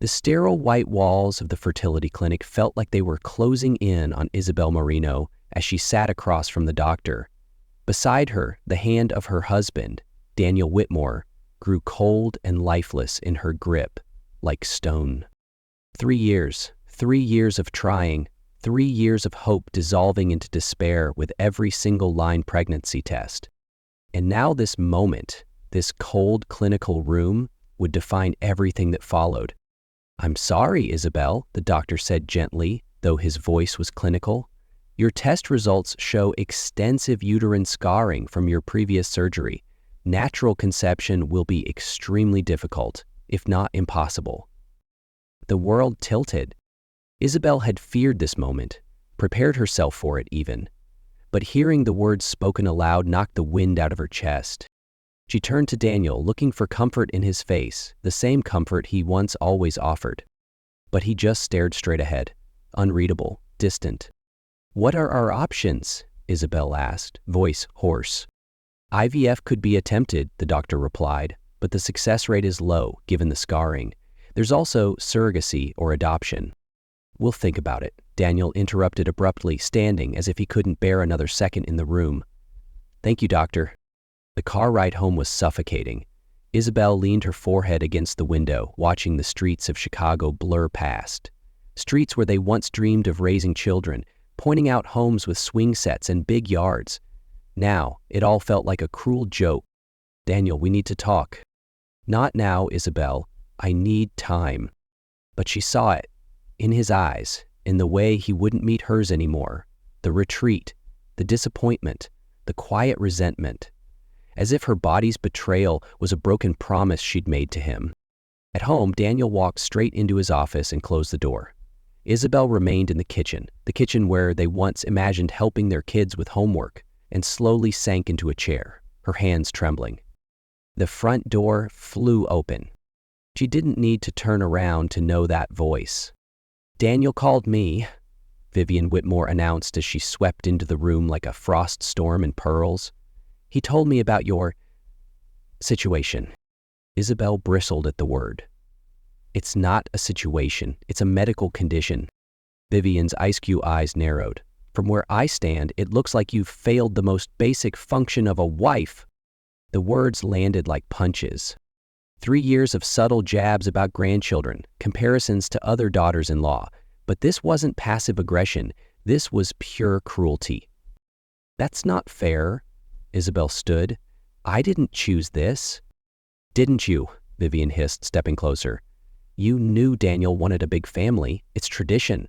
The sterile white walls of the fertility clinic felt like they were closing in on Isabel Moreno as she sat across from the doctor. Beside her, the hand of her husband, Daniel Whitmore, grew cold and lifeless in her grip, like stone. 3 years of trying, 3 years of hope dissolving into despair with every single line pregnancy test. And now this moment, this cold clinical room, would define everything that followed. "I'm sorry, Isabel," the doctor said gently, though his voice was clinical. "Your test results show extensive uterine scarring from your previous surgery. Natural conception will be extremely difficult, if not impossible." The world tilted. Isabel had feared this moment, prepared herself for it even. But hearing the words spoken aloud knocked the wind out of her chest. She turned to Daniel, looking for comfort in his face, the same comfort he once always offered. But he just stared straight ahead, unreadable, distant. "What are our options?" Isabel asked, voice hoarse. "IVF could be attempted," the doctor replied, "but the success rate is low, given the scarring. There's also surrogacy or adoption." "We'll think about it," Daniel interrupted abruptly, standing as if he couldn't bear another second in the room. "Thank you, doctor." The car ride home was suffocating. Isabel leaned her forehead against the window, watching the streets of Chicago blur past. Streets where they once dreamed of raising children, pointing out homes with swing sets and big yards. Now, it all felt like a cruel joke. "Daniel, we need to talk." "Not now, Isabel. I need time." But she saw it, in his eyes, in the way he wouldn't meet hers anymore. The retreat, the disappointment, the quiet resentment. As if her body's betrayal was a broken promise she'd made to him. At home, Daniel walked straight into his office and closed the door. Isabel remained in the kitchen where they once imagined helping their kids with homework, and slowly sank into a chair, her hands trembling. The front door flew open. She didn't need to turn around to know that voice. "Daniel called me," Vivian Whitmore announced as she swept into the room like a frost storm in pearls. "He told me about your situation." Isabel bristled at the word. "It's not a situation, it's a medical condition." Vivian's ice-cube eyes narrowed. "From where I stand, it looks like you've failed the most basic function of a wife." The words landed like punches. 3 years of subtle jabs about grandchildren, comparisons to other daughters-in-law. But this wasn't passive aggression, this was pure cruelty. "That's not fair." Isabel stood. "I didn't choose this." "Didn't you?" Vivian hissed, stepping closer. "You knew Daniel wanted a big family. It's tradition.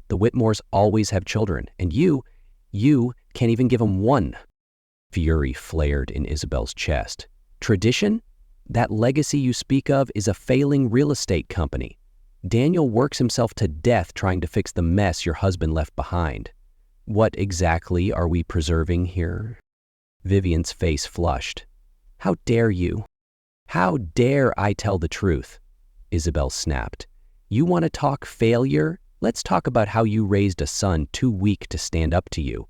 The Whitmores always have children, and you can't even give them one." Fury flared in Isabel's chest. "Tradition? That legacy you speak of is a failing real estate company. Daniel works himself to death trying to fix the mess your husband left behind. What exactly are we preserving here?" Vivian's face flushed. "How dare you? How dare I tell the truth?" Isabel snapped. "You want to talk failure? Let's talk about how you raised a son too weak to stand up to you."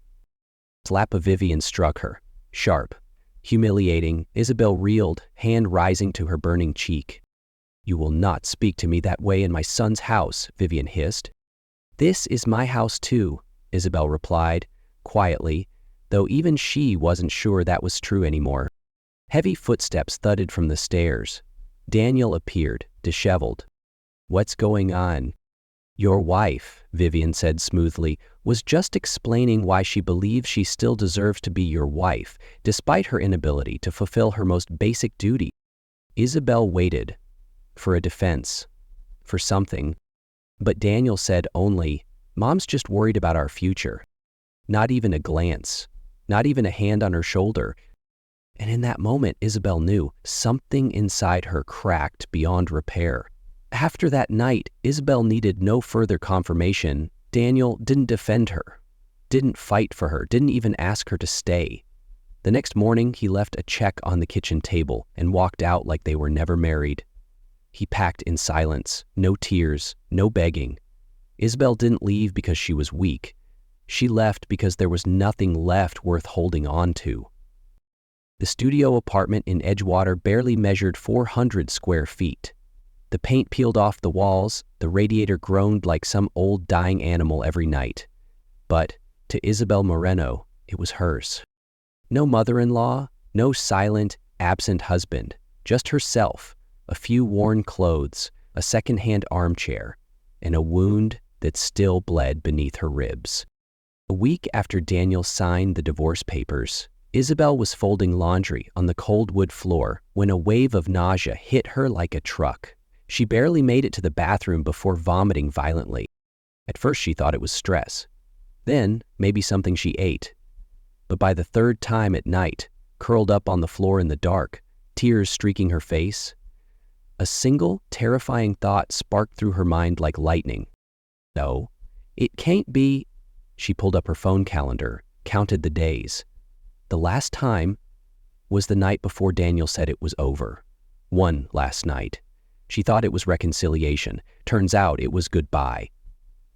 The slap of Vivian struck her, sharp, humiliating. Isabel reeled, hand rising to her burning cheek. "You will not speak to me that way in my son's house," Vivian hissed. "This is my house too," Isabel replied, quietly, though even she wasn't sure that was true anymore. Heavy footsteps thudded from the stairs. Daniel appeared, disheveled. "What's going on?" "Your wife," Vivian said smoothly, "was just explaining why she believes she still deserves to be your wife, despite her inability to fulfill her most basic duty." Isabel waited. For a defense. For something. But Daniel said only, "Mom's just worried about our future." Not even a glance. Not even a hand on her shoulder. And in that moment, Isabel knew something inside her cracked beyond repair. After that night, Isabel needed no further confirmation. Daniel didn't defend her, didn't fight for her, didn't even ask her to stay. The next morning, he left a check on the kitchen table and walked out like they were never married. He packed in silence, no tears, no begging. Isabel didn't leave because she was weak. She left because there was nothing left worth holding on to. The studio apartment in Edgewater barely measured 400 square feet. The paint peeled off the walls, the radiator groaned like some old dying animal every night. But, to Isabel Moreno, it was hers. No mother-in-law, no silent, absent husband, just herself, a few worn clothes, a second-hand armchair, and a wound that still bled beneath her ribs. A week after Daniel signed the divorce papers, Isabel was folding laundry on the cold wood floor when a wave of nausea hit her like a truck. She barely made it to the bathroom before vomiting violently. At first she thought it was stress. Then, maybe something she ate. But by the third time at night, curled up on the floor in the dark, tears streaking her face, a single, terrifying thought sparked through her mind like lightning. No, it can't be. She pulled up her phone calendar, counted the days. The last time was the night before Daniel said it was over. One last night. She thought it was reconciliation. Turns out it was goodbye.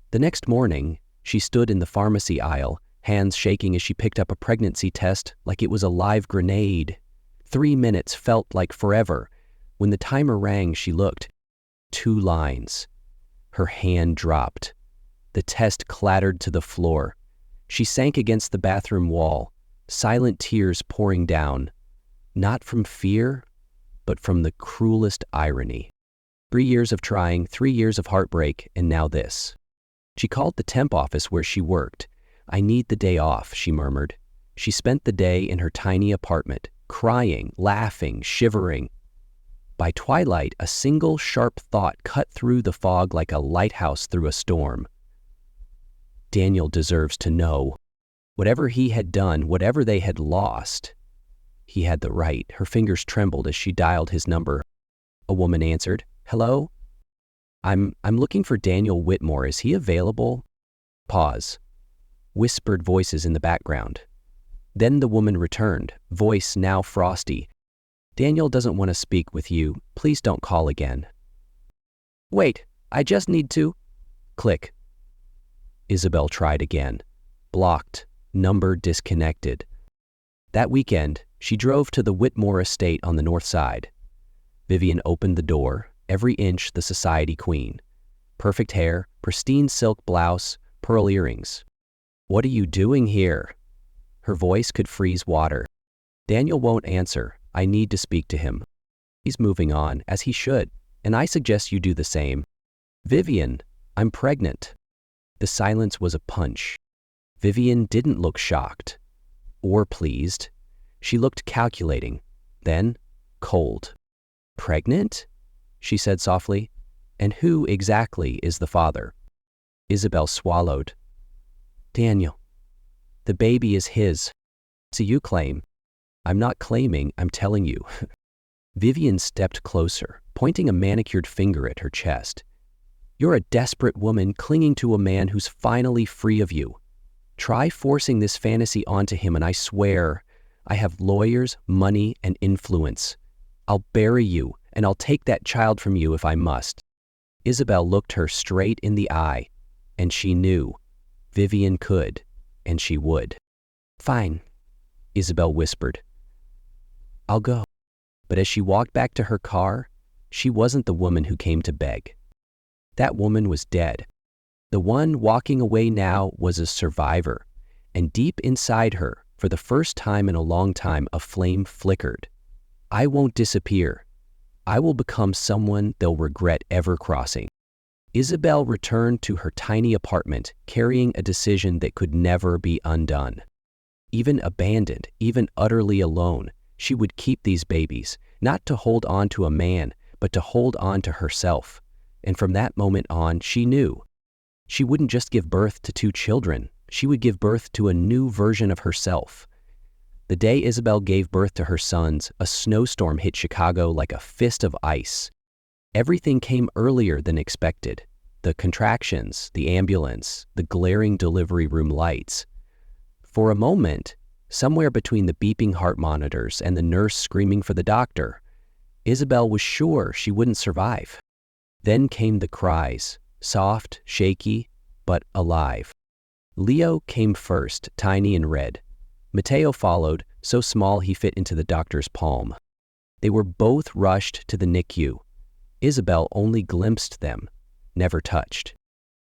The next morning, she stood in the pharmacy aisle, hands shaking as she picked up a pregnancy test like it was a live grenade. 3 minutes felt like forever. When the timer rang, she looked. 2 lines. Her hand dropped. The test clattered to the floor. She sank against the bathroom wall, silent tears pouring down, not from fear, but from the cruelest irony. 3 years of trying, 3 years of heartbreak, and now this. She called the temp office where she worked. "I need the day off," she murmured. She spent the day in her tiny apartment, crying, laughing, shivering. By twilight, a single sharp thought cut through the fog like a lighthouse through a storm. Daniel deserves to know. Whatever he had done, whatever they had lost, he had the right. Her fingers trembled as she dialed his number. A woman answered. "Hello? I'm looking for Daniel Whitmore. Is he available?" Pause. Whispered voices in the background. Then the woman returned, voice now frosty. "Daniel doesn't want to speak with you. Please don't call again." "Wait, I just need to..." Click. Isabel tried again. Blocked. Number disconnected. That weekend, she drove to the Whitmore estate on the north side. Vivian opened the door, every inch the society queen. Perfect hair, pristine silk blouse, pearl earrings. "What are you doing here?" Her voice could freeze water. "Daniel won't answer. I need to speak to him. He's moving on, as he should, and I suggest you do the same." "Vivian, I'm pregnant." The silence was a punch. Vivian didn't look shocked or pleased. She looked calculating, then cold. "Pregnant?" she said softly. "And who exactly is the father?" Isabel swallowed. "Daniel. The baby is his. So you claim." "I'm not claiming, I'm telling you." Vivian stepped closer, pointing a manicured finger at her chest. "You're a desperate woman clinging to a man who's finally free of you. Try forcing this fantasy onto him and I swear, I have lawyers, money, and influence. I'll bury you and I'll take that child from you if I must." Isabel looked her straight in the eye, and she knew Vivian could, and she would. "Fine," Isabel whispered. "I'll go." But as she walked back to her car, she wasn't the woman who came to beg. That woman was dead. The one walking away now was a survivor, and deep inside her, for the first time in a long time, a flame flickered. "I won't disappear. I will become someone they'll regret ever crossing." Isabel returned to her tiny apartment, carrying a decision that could never be undone. Even abandoned, even utterly alone, she would keep these babies, not to hold on to a man, but to hold on to herself. And from that moment on, she knew. She wouldn't just give birth to 2 children, she would give birth to a new version of herself. The day Isabel gave birth to her sons, a snowstorm hit Chicago like a fist of ice. Everything came earlier than expected. The contractions, the ambulance, the glaring delivery room lights. For a moment, somewhere between the beeping heart monitors and the nurse screaming for the doctor, Isabel was sure she wouldn't survive. Then came the cries, soft, shaky, but alive. Leo came first, tiny and red. Mateo followed, so small he fit into the doctor's palm. They were both rushed to the NICU. Isabel only glimpsed them, never touched.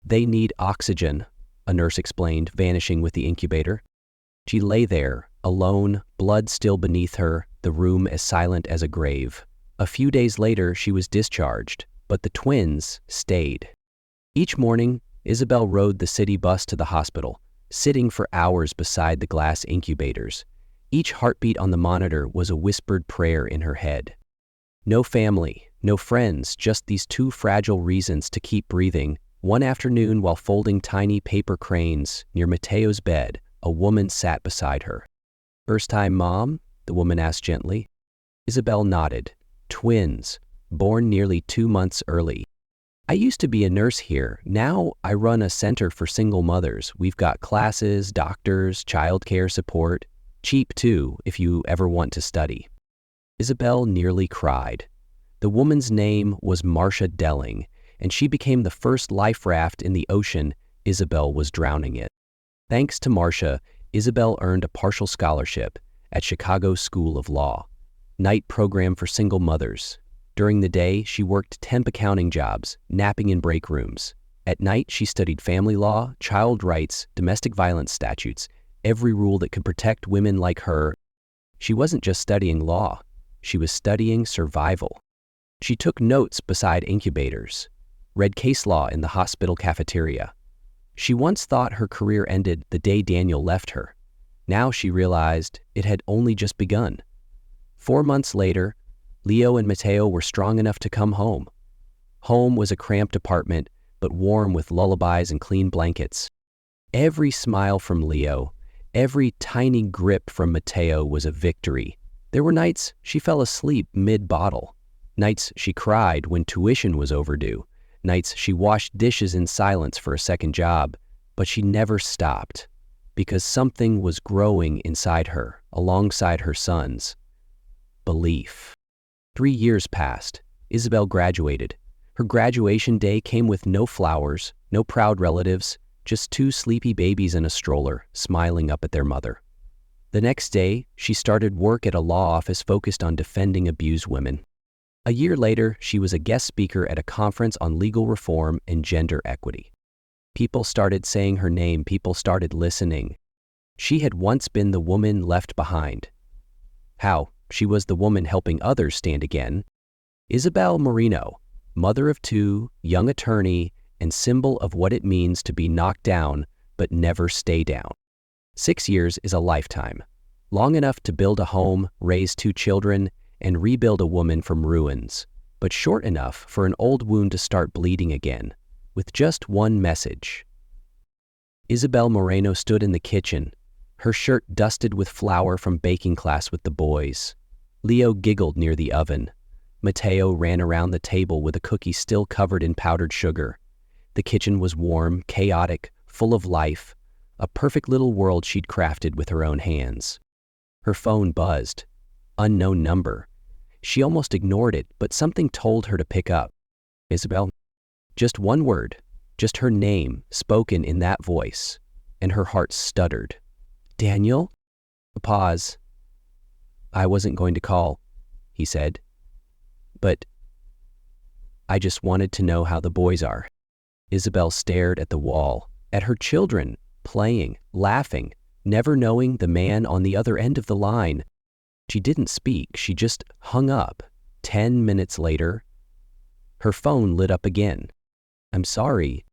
"They need oxygen," a nurse explained, vanishing with the incubator. She lay there, alone, blood still beneath her, the room as silent as a grave. A few days later, she was discharged, but the twins stayed. Each morning, Isabel rode the city bus to the hospital, sitting for hours beside the glass incubators. Each heartbeat on the monitor was a whispered prayer in her head. No family, no friends, just these two fragile reasons to keep breathing. One afternoon, while folding tiny paper cranes near Mateo's bed, a woman sat beside her. "First time, Mom?" the woman asked gently. Isabel nodded. "Twins, born nearly 2 months early. I used to be a nurse here. Now I run a center for single mothers. We've got classes, doctors, childcare support. Cheap too, if you ever want to study." Isabel nearly cried. The woman's name was Marcia Delling, and she became the first life raft in the ocean Isabel was drowning in. Thanks to Marcia, Isabel earned a partial scholarship at Chicago's School of Law, night program for single mothers. During the day, she worked temp accounting jobs, napping in break rooms. At night, she studied family law, child rights, domestic violence statutes, every rule that could protect women like her. She wasn't just studying law, she was studying survival. She took notes beside incubators, read case law in the hospital cafeteria. She once thought her career ended the day Daniel left her. Now she realized it had only just begun. 4 months later, Leo and Mateo were strong enough to come home. Home was a cramped apartment, but warm with lullabies and clean blankets. Every smile from Leo, every tiny grip from Mateo was a victory. There were nights she fell asleep mid-bottle, nights she cried when tuition was overdue, nights she washed dishes in silence for a second job, but she never stopped, because something was growing inside her, alongside her sons. Belief. 3 years passed. Isabel graduated. Her graduation day came with no flowers, no proud relatives, just 2 sleepy babies in a stroller, smiling up at their mother. The next day, she started work at a law office focused on defending abused women. A year later, she was a guest speaker at a conference on legal reform and gender equity. People started saying her name, people started listening. She had once been the woman left behind. How? She was the woman helping others stand again. Isabel Moreno, mother of 2, young attorney, and symbol of what it means to be knocked down but never stay down. 6 years is a lifetime, long enough to build a home, raise 2 children, and rebuild a woman from ruins, but short enough for an old wound to start bleeding again, with just one message. Isabel Moreno stood in the kitchen, her shirt dusted with flour from baking class with the boys. Leo giggled near the oven. Mateo ran around the table with a cookie still covered in powdered sugar. The kitchen was warm, chaotic, full of life, a perfect little world she'd crafted with her own hands. Her phone buzzed. Unknown number. She almost ignored it, but something told her to pick up. Isabel. Just one word, just her name, spoken in that voice, and her heart stuttered. "Daniel?" A pause. "I wasn't going to call," he said. "But I just wanted to know how the boys are." Isabel stared at the wall, at her children, playing, laughing, never knowing the man on the other end of the line. She didn't speak, she just hung up. 10 minutes later, her phone lit up again. "I'm sorry."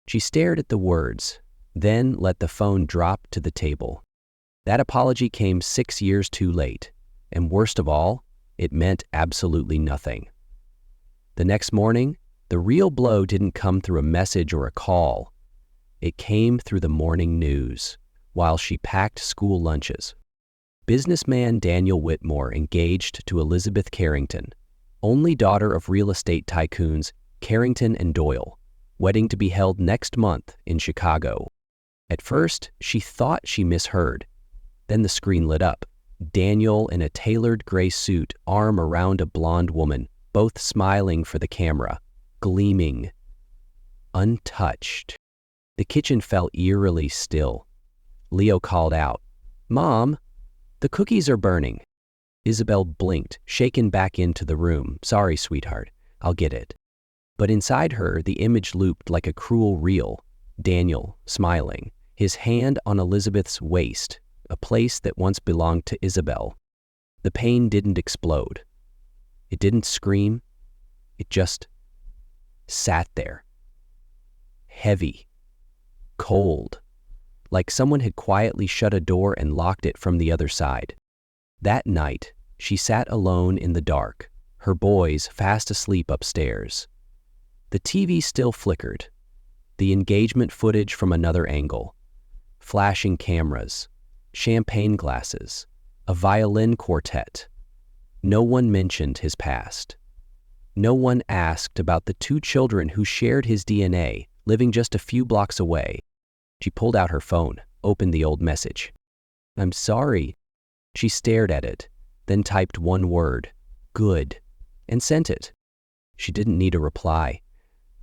She stared at the words, then let the phone drop to the table. That apology came 6 years too late, and worst of all, it meant absolutely nothing. The next morning, the real blow didn't come through a message or a call. It came through the morning news, while she packed school lunches. Businessman Daniel Whitmore engaged to Elizabeth Carrington, only daughter of real estate tycoons Carrington and Doyle, wedding to be held next month in Chicago. At first, she thought she misheard. Then the screen lit up. Daniel in a tailored gray suit, arm around a blonde woman, both smiling for the camera, gleaming, untouched. The kitchen fell eerily still. Leo called out, "Mom, the cookies are burning." Isabel blinked, shaken back into the room. "Sorry, sweetheart. I'll get it. But inside her, the image looped like a cruel reel. Daniel, smiling, his hand on Elizabeth's waist, a place that once belonged to Isabel. The pain didn't explode. It didn't scream. It just sat there. Heavy. Cold. Like someone had quietly shut a door and locked it from the other side. That night, she sat alone in the dark, her boys fast asleep upstairs. The TV still flickered. The engagement footage from another angle. Flashing cameras. Champagne glasses. A violin quartet. No one mentioned his past. No one asked about the 2 children who shared his DNA, living just a few blocks away. She pulled out her phone, opened the old message. "I'm sorry." She stared at it, then typed one word, "good," and sent it. She didn't need a reply.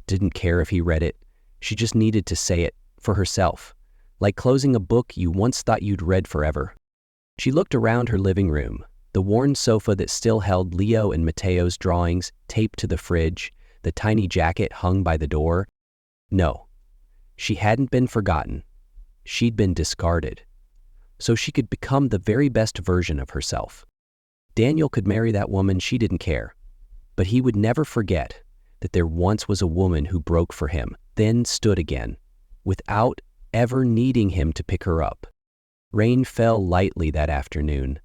Didn't care if he read it. She just needed to say it, for herself, like closing a book you once thought you'd read forever. She looked around her living room, the worn sofa that still held Leo and Mateo's drawings taped to the fridge, the tiny jacket hung by the door. No, she hadn't been forgotten. She'd been discarded. So she could become the very best version of herself. Daniel could marry that woman, she didn't care. But he would never forget that there once was a woman who broke for him, then stood again, without ever needing him to pick her up. Rain fell lightly that afternoon,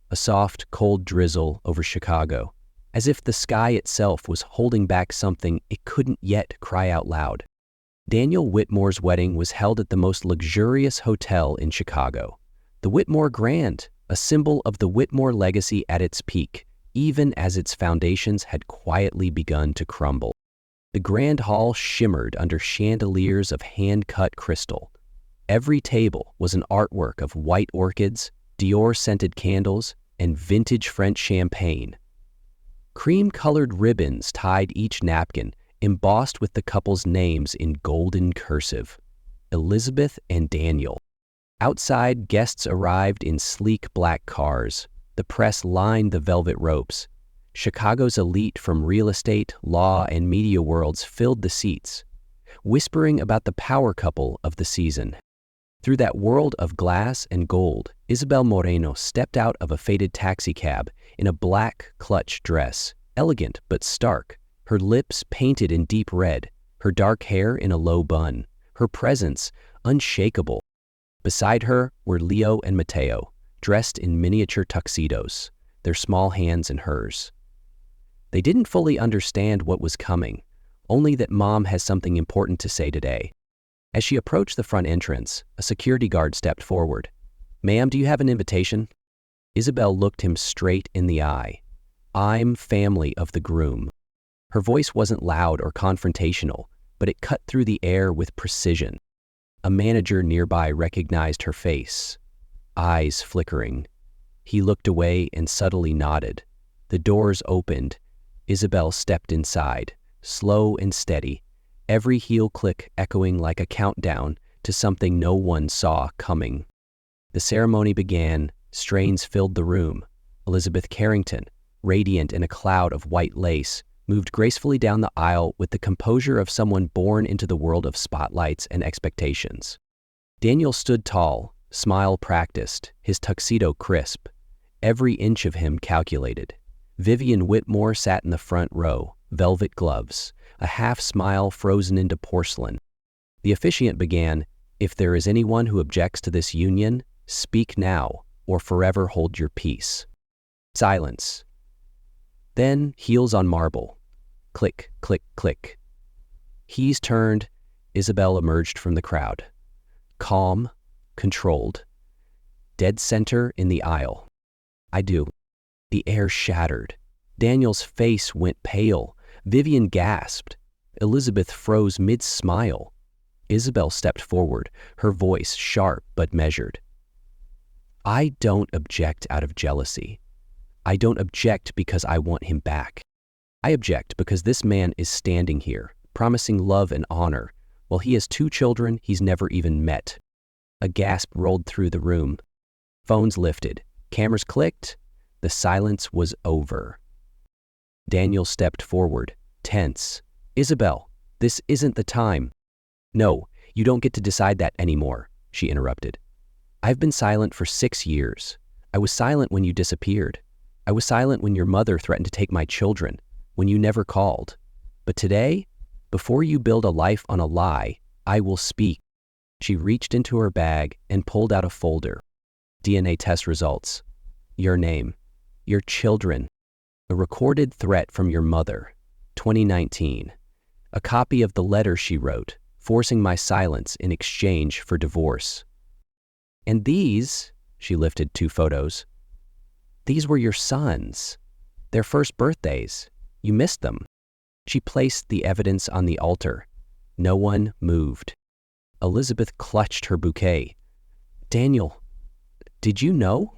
a soft, cold drizzle over Chicago, as if the sky itself was holding back something it couldn't yet cry out loud. Daniel Whitmore's wedding was held at the most luxurious hotel in Chicago, the Whitmore Grand, a symbol of the Whitmore legacy at its peak, even as its foundations had quietly begun to crumble. The grand hall shimmered under chandeliers of hand-cut crystal. Every table was an artwork of white orchids, Dior-scented candles, and vintage French champagne. Cream-colored ribbons tied each napkin, embossed with the couple's names in golden cursive, Elizabeth and Daniel. Outside, guests arrived in sleek black cars. The press lined the velvet ropes. Chicago's elite from real estate, law, and media worlds filled the seats, whispering about the power couple of the season. Through that world of glass and gold, Isabel Moreno stepped out of a faded taxicab in a black clutch dress, elegant but stark, her lips painted in deep red, her dark hair in a low bun, her presence unshakable. Beside her were Leo and Mateo, dressed in miniature tuxedos, their small hands in hers. They didn't fully understand what was coming, only that Mom has something important to say today. As she approached the front entrance, a security guard stepped forward. "Ma'am, do you have an invitation?" Isabel looked him straight in the eye. "I'm family of the groom." Her voice wasn't loud or confrontational, but it cut through the air with precision. A manager nearby recognized her face, eyes flickering. He looked away and subtly nodded. The doors opened. Isabel stepped inside, slow and steady, every heel click echoing like a countdown to something no one saw coming. The ceremony began. Strains filled the room. Elizabeth Carrington, radiant in a cloud of white lace, moved gracefully down the aisle with the composure of someone born into the world of spotlights and expectations. Daniel stood tall, smile practiced, his tuxedo crisp, every inch of him calculated. Vivian Whitmore sat in the front row, velvet gloves, a half smile frozen into porcelain. The officiant began, "If there is anyone who objects to this union, speak now or forever hold your peace." Silence. Then, heels on marble. Click, click, click. He's turned. Isabel emerged from the crowd. Calm, controlled. Dead center in the aisle. "I do." The air shattered. Daniel's face went pale. Vivian gasped. Elizabeth froze mid-smile. Isabel stepped forward, her voice sharp but measured. "I don't object out of jealousy. I don't object because I want him back. I object because this man is standing here, promising love and honor, while he has 2 children he's never even met." A gasp rolled through the room. Phones lifted. Cameras clicked. The silence was over. Daniel stepped forward, tense. Isabel, this isn't the time. No, you don't get to decide that anymore, she interrupted. I've been silent for 6 years. I was silent when you disappeared. I was silent when your mother threatened to take my children, when you never called. But today, before you build a life on a lie, I will speak. She reached into her bag and pulled out a folder. DNA test results. Your name. Your children. A recorded threat from your mother. 2019. A copy of the letter she wrote, forcing my silence in exchange for divorce. And these, she lifted 2 photos, these were your sons. Their first birthdays. You missed them. She placed the evidence on the altar. No one moved. Elizabeth clutched her bouquet. Daniel, did you know?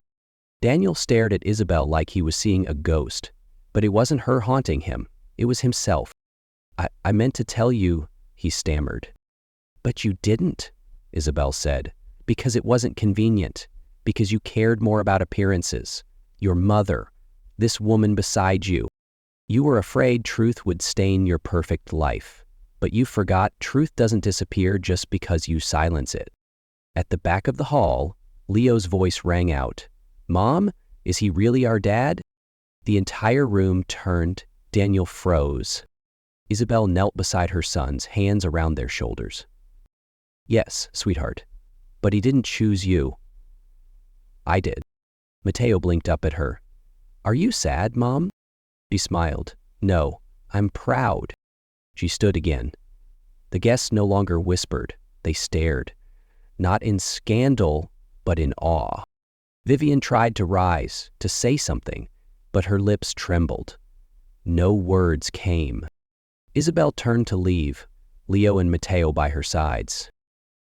Daniel stared at Isabel like he was seeing a ghost, but it wasn't her haunting him. It was himself. I meant to tell you, he stammered. But you didn't, Isabel said, because it wasn't convenient, because you cared more about appearances. Your mother, this woman beside you. You were afraid truth would stain your perfect life, but you forgot truth doesn't disappear just because you silence it. At the back of the hall, Leo's voice rang out. Mom, is he really our dad? The entire room turned. Daniel froze. Isabel knelt beside her sons, hands around their shoulders. Yes, sweetheart, but he didn't choose you. I did. Mateo blinked up at her. Are you sad, Mom? She smiled. No, I'm proud. She stood again. The guests no longer whispered. They stared. Not in scandal, but in awe. Vivian tried to rise, to say something, but her lips trembled. No words came. Isabel turned to leave, Leo and Mateo by her sides.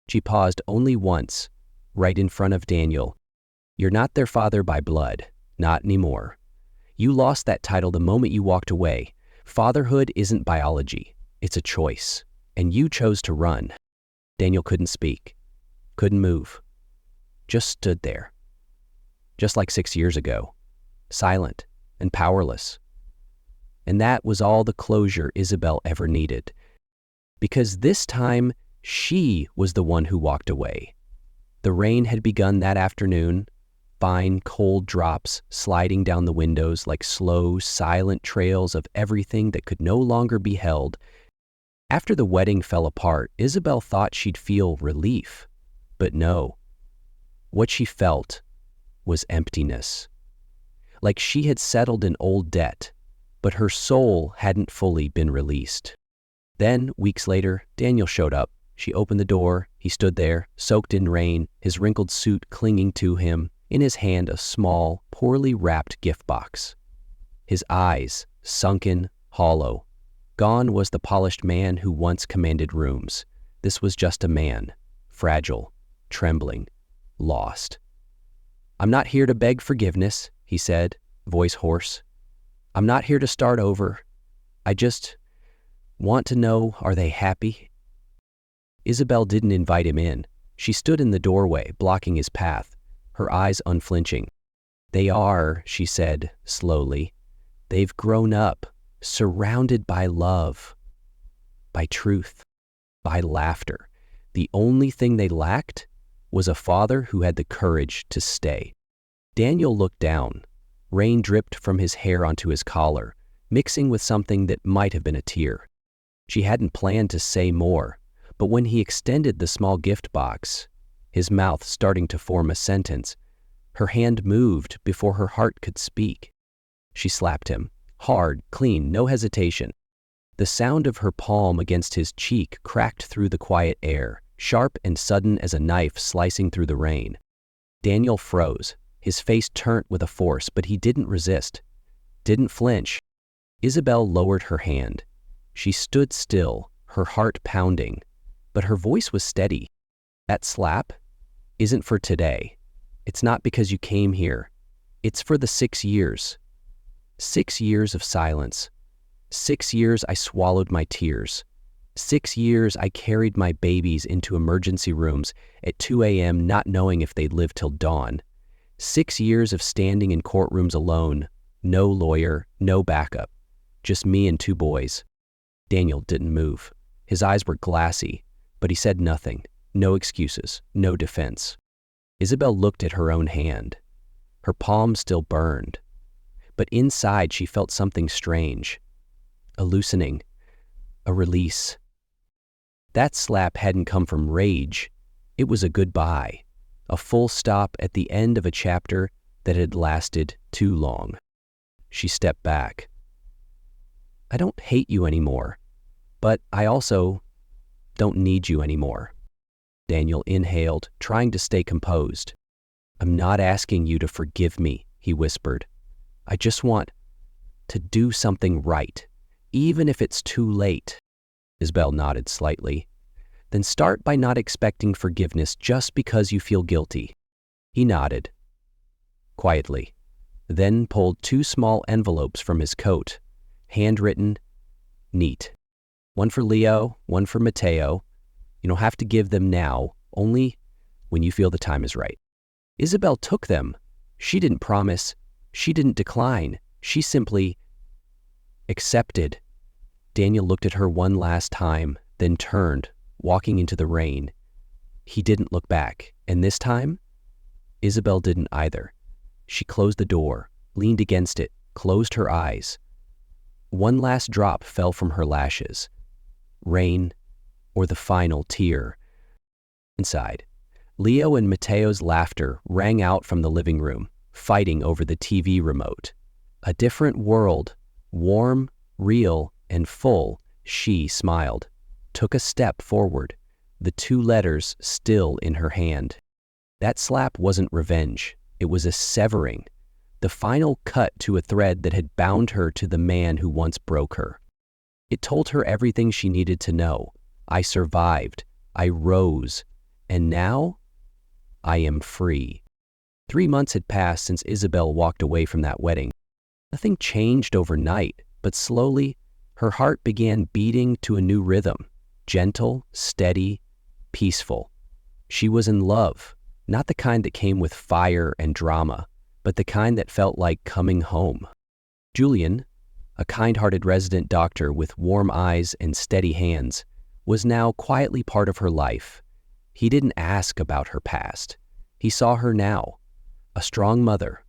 She paused only once, right in front of Daniel. You're not their father by blood, not anymore. You lost that title the moment you walked away. Fatherhood isn't biology, it's a choice, and you chose to run. Daniel couldn't speak, couldn't move, just stood there. Just like 6 years ago, silent and powerless. And that was all the closure Isabel ever needed. Because this time, she was the one who walked away. The rain had begun that afternoon, fine, cold drops sliding down the windows like slow, silent trails of everything that could no longer be held. After the wedding fell apart, Isabel thought she'd feel relief. But no. What she felt was emptiness. Like she had settled an old debt, but her soul hadn't fully been released. Then, weeks later, Daniel showed up. She opened the door. He stood there, soaked in rain, his wrinkled suit clinging to him, in his hand a small, poorly wrapped gift box. His eyes, sunken, hollow. Gone was the polished man who once commanded rooms. This was just a man, fragile, trembling, lost. I'm not here to beg forgiveness, he said, voice hoarse. I'm not here to start over. I just want to know, are they happy? Isabel didn't invite him in. She stood in the doorway, blocking his path, her eyes unflinching. They are, she said slowly. They've grown up, surrounded by love, by truth, by laughter. The only thing they lacked was a father who had the courage to stay. Daniel looked down. Rain dripped from his hair onto his collar, mixing with something that might have been a tear. She hadn't planned to say more, but when he extended the small gift box, his mouth starting to form a sentence, her hand moved before her heart could speak. She slapped him, hard, clean, no hesitation. The sound of her palm against his cheek cracked through the quiet air, sharp and sudden as a knife slicing through the rain. Daniel froze. His face turned with a force, but he didn't resist, didn't flinch. Isabel lowered her hand. She stood still, her heart pounding, but her voice was steady. That slap isn't for today. It's not because you came here. It's for the 6 years. 6 years of silence. 6 years I swallowed my tears. 6 years I carried my babies into emergency rooms at 2 a.m. not knowing if they'd live till dawn. 6 years of standing in courtrooms alone, no lawyer, no backup, just me and 2 boys. Daniel didn't move. His eyes were glassy, but he said nothing. No excuses, no defense. Isabel looked at her own hand. Her palm still burned, but inside she felt something strange. A loosening, a release. That slap hadn't come from rage. It was a goodbye, a full stop at the end of a chapter that had lasted too long. She stepped back. I don't hate you anymore, but I also don't need you anymore. Daniel inhaled, trying to stay composed. I'm not asking you to forgive me, he whispered. I just want to do something right, even if it's too late. Isabel nodded slightly. Then start by not expecting forgiveness just because you feel guilty. He nodded, quietly, then pulled 2 small envelopes from his coat, handwritten, neat. One for Leo, one for Matteo. You don't have to give them now, only when you feel the time is right. Isabel took them. She didn't promise. She didn't decline. She simply accepted. Daniel looked at her one last time, then turned, walking into the rain. He didn't look back, and this time, Isabel didn't either. She closed the door, leaned against it, closed her eyes. One last drop fell from her lashes. Rain, or the final tear. Inside, Leo and Matteo's laughter rang out from the living room, fighting over the TV remote. A different world, warm, real, and full. She smiled, took a step forward, the 2 letters still in her hand. That slap wasn't revenge. It was a severing, the final cut to a thread that had bound her to the man who once broke her. It told her everything she needed to know. I survived. I rose. And now, I am free. 3 months had passed since Isabel walked away from that wedding. Nothing changed overnight, but slowly, her heart began beating to a new rhythm. Gentle, steady, peaceful. She was in love, not the kind that came with fire and drama, but the kind that felt like coming home. Julian, a kind-hearted resident doctor with warm eyes and steady hands, was now quietly part of her life. He didn't ask about her past. He saw her now, a strong mother,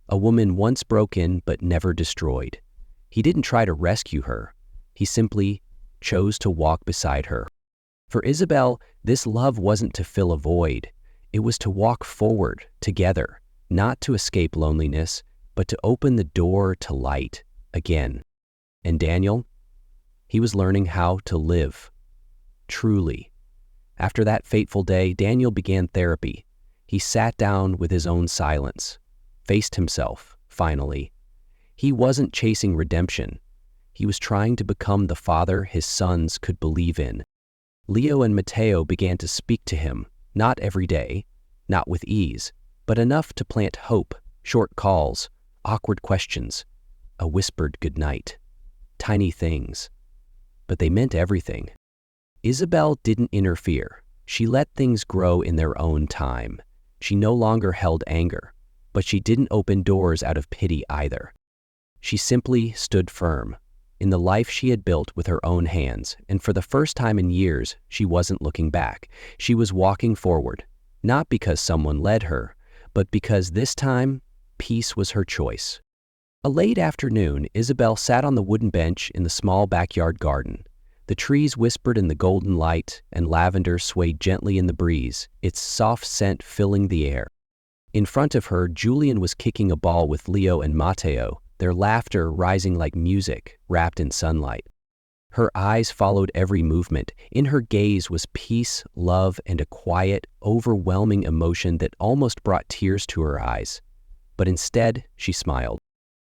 a woman once broken but never destroyed. He didn't try to rescue her. He simply chose to walk beside her. For Isabel, this love wasn't to fill a void. It was to walk forward together, not to escape loneliness, but to open the door to light again. And Daniel, he was learning how to live, truly. After that fateful day, Daniel began therapy. He sat down with his own silence, faced himself, finally. He wasn't chasing redemption. He was trying to become the father his sons could believe in. Leo and Matteo began to speak to him, not every day, not with ease, but enough to plant hope, short calls, awkward questions, a whispered goodnight. Tiny things, but they meant everything. Isabel didn't interfere. She let things grow in their own time. She no longer held anger, but she didn't open doors out of pity either. She simply stood firm in the life she had built with her own hands, and for the first time in years, she wasn't looking back. She was walking forward, not because someone led her, but because this time, peace was her choice. A late afternoon, Isabel sat on the wooden bench in the small backyard garden. The trees whispered in the golden light, and lavender swayed gently in the breeze, its soft scent filling the air. In front of her, Julian was kicking a ball with Leo and Matteo, their laughter rising like music, wrapped in sunlight. Her eyes followed every movement. In her gaze was peace, love, and a quiet, overwhelming emotion that almost brought tears to her eyes. But instead, she smiled.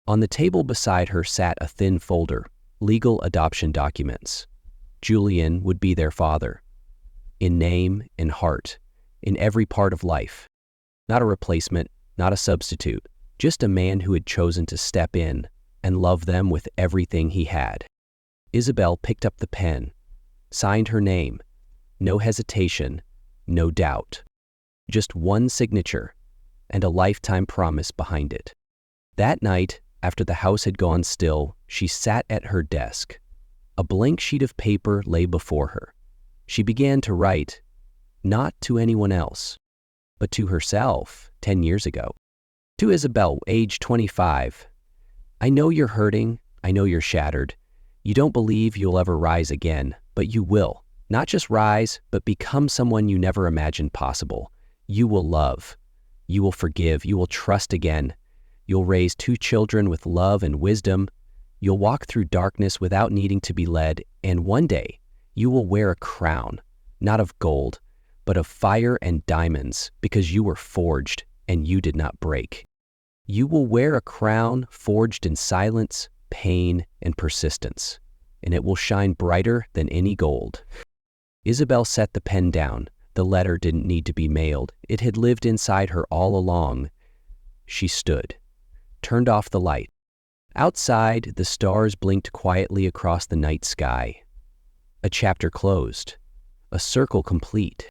On the table beside her sat a thin folder, legal adoption documents. Julian would be their father, in name, in heart, in every part of life. Not a replacement, not a substitute, just a man who had chosen to step in and love them with everything he had. Isabel picked up the pen, signed her name. No hesitation, no doubt. Just one signature and a lifetime promise behind it. That night, after the house had gone still, she sat at her desk, A blank sheet of paper lay before her. She began to write, not to anyone else, but to herself 10 years ago. To Isabel, age 25. I know you're hurting. I know you're shattered. You don't believe you'll ever rise again, but you will. Not just rise, but become someone you never imagined possible. You will love. You will forgive. You will trust again. You'll raise 2 children with love and wisdom. You'll walk through darkness without needing to be led, and one day you will wear a crown, not of gold, but of fire and diamonds, because you were forged and you did not break. You will wear a crown forged in silence, pain, and persistence, and it will shine brighter than any gold. Isabel set the pen down. The letter didn't need to be mailed. It had lived inside her all along. She stood, turned off the light. Outside, the stars blinked quietly across the night sky. A chapter closed, a circle complete.